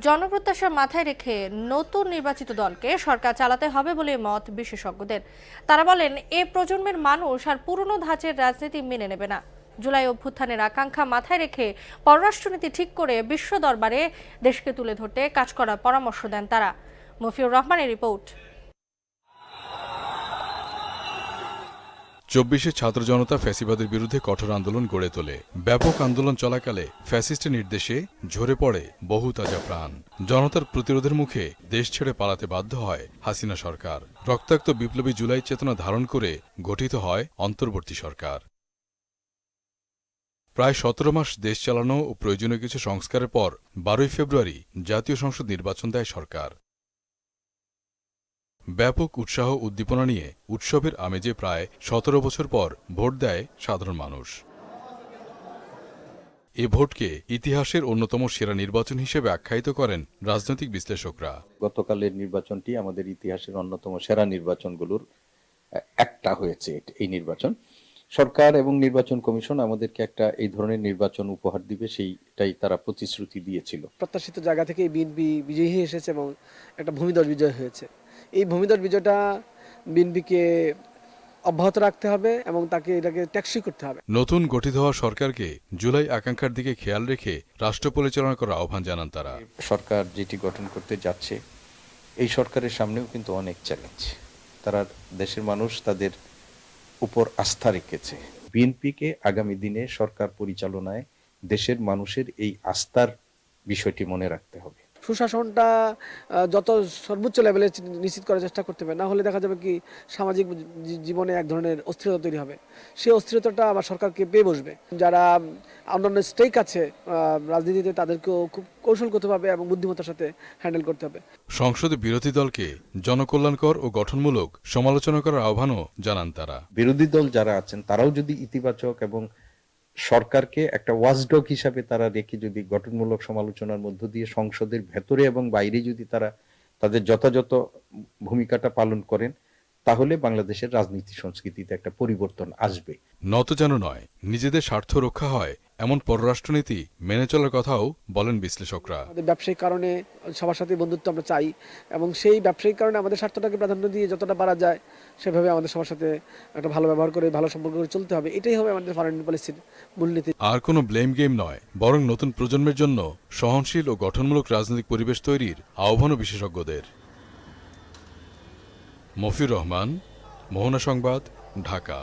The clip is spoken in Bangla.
জনপ্রত্যাশা মাথায় রেখে নতুন নির্বাচিত দলকে সরকার চালাতে হবে বলে মত বিশেষজ্ঞদের। তারা বলেন, এ প্রজন্মের মানুষ আর পুরনো ধাঁচের রাজনীতি মেনে নেবে না। জুলাই অভ্যুত্থানের আকাঙ্ক্ষা মাথায় রেখে পররাষ্ট্রনীতি ঠিক করে বিশ্ব দরবারে দেশকে তুলে ধরতে কাজ করার পরামর্শ দেন তারা। মফিউর রহমানের রিপোর্ট। ২৪শে ছাত্র জনতা ফ্যাসিবাদের বিরুদ্ধে কঠোর আন্দোলন গড়ে তোলে। ব্যাপক আন্দোলন চলাকালে ফ্যাসিস্টের নির্দেশে ঝরে পড়ে বহু তাজা প্রাণ। জনতার প্রতিরোধের মুখে দেশ ছেড়ে পালাতে বাধ্য হয় হাসিনা সরকার। রক্তাক্ত বিপ্লবী জুলাই চেতনা ধারণ করে গঠিত হয় অন্তর্বর্তী সরকার। প্রায় ১৭ মাস দেশ চালানো ও প্রয়োজনীয় কিছু সংস্কারের পর ১২ই ফেব্রুয়ারি জাতীয় সংসদ নির্বাচন দেয় সরকার। ব্যাপক উৎসাহ উদ্দীপনা নিয়ে উৎসবের আমেজে প্রায় ১৭ বছর পর ভোট দেয় সাধারণ মানুষ। এ ভোটকে ইতিহাসের অন্যতম সেরা নির্বাচন হিসেবে আখ্যায়িত করেন রাজনৈতিক বিশ্লেষকরা। গতকালের নির্বাচনটি আমাদের ইতিহাসের অন্যতম সেরা নির্বাচনগুলোর একটা হয়েছে এই নির্বাচন। সরকার এবং নির্বাচন কমিশন আমাদেরকে একটা এই ধরনের নির্বাচন উপহার দিবে, সেইটাই তারা প্রতিশ্রুতি দিয়েছিল। প্রত্যাশিত জায়গা থেকে বিএনপি বিজয়ী হয়ে এসেছে এবং একটা ভূমিধস বিজয় হয়েছে। এই ভূমিধস বিজয়টা বিএনপিকে অব্যাহত রাখতে হবে এবং এটাকে টেকসই করতে হবে। নতুন গঠিত হওয়া সরকারকে জুলাই আকাঙ্ক্ষার দিকে খেয়াল রেখে রাষ্ট্র পরিচালনা করার আহ্বান জানান তারা। সরকার যেটি গঠন করতে যাচ্ছে, এই সরকারের সামনেও কিন্তু অনেক চ্যালেঞ্জ। তারা দেশের মানুষ তাদের উপর আস্থা রেখেছে। বিএনপিকে আগামী দিনে সরকার পরিচালনায় দেশের মানুষের এই আস্থার বিষয়টি মনে রাখতে হবে। সুশাসনটা যত সর্বোচ্চ লেভেলে নিশ্চিত করার চেষ্টা করতে হবে, না হলে দেখা যাবে কি সামাজিক জীবনে এক ধরনের অস্থিরতা তৈরি হবে। সেই অস্থিরতাটা আবার সরকারকে পেয়ে বসবে। যারা অন্যান্য স্টেক আছে রাজনীতিতে, তাদেরকেও খুব কৌশলগতভাবে এবং বুদ্ধিমত্তার সাথে হ্যান্ডেল করতে হবে। সংসদে বিরোধী দলকে জনকল্যাণকর ও গঠনমূলক সমালোচনা করার আহ্বানও জানান তারা। বিরোধী দল যারা আছেন তারাও যদি ইতিবাচক এবং সরকারকে একটা ওয়াচডগ হিসাবে তারা রেখে যদি গঠনমূলক সমালোচনার মধ্য দিয়ে সংসদের ভেতরে এবং বাইরে যদি তারা তাদের যথাযথ ভূমিকাটা পালন করেন, তাহলে বাংলাদেশের রাজনীতি সংস্কৃতিতে একটা পরিবর্তন আসবে। নত যেন নয়, নিজেদের স্বার্থ রক্ষা হয় এমন পররাষ্ট্রনীতি মেনে চলার কথাও বলেন বিশ্লেষকরা। আমাদের ব্যবসায়িক কারণে সবার সাথে বন্ধুত্ব আমরা চাই এবং সেই ব্যবসায়িক কারণে আমাদের স্বার্থটাকে প্রাধান্য দিয়ে যতটা পারা যায় সেভাবে আমাদের সবার সাথে একটা ভালো ব্যবহার করে ভালো সম্পর্ক করে চলতে হবে। এটাই হবে আমাদের ফরেন পলিসির মূলনীতি। আর কোনো ব্লেম গেম নয়, বরং নতুন প্রজন্মের জন্য সহনশীল ও গঠনমূলক রাজনৈতিক পরিবেশ তৈরির আহ্বানও বিশেষজ্ঞদের। মফিউর রহমান, মোহনা সংবাদ, ঢাকা।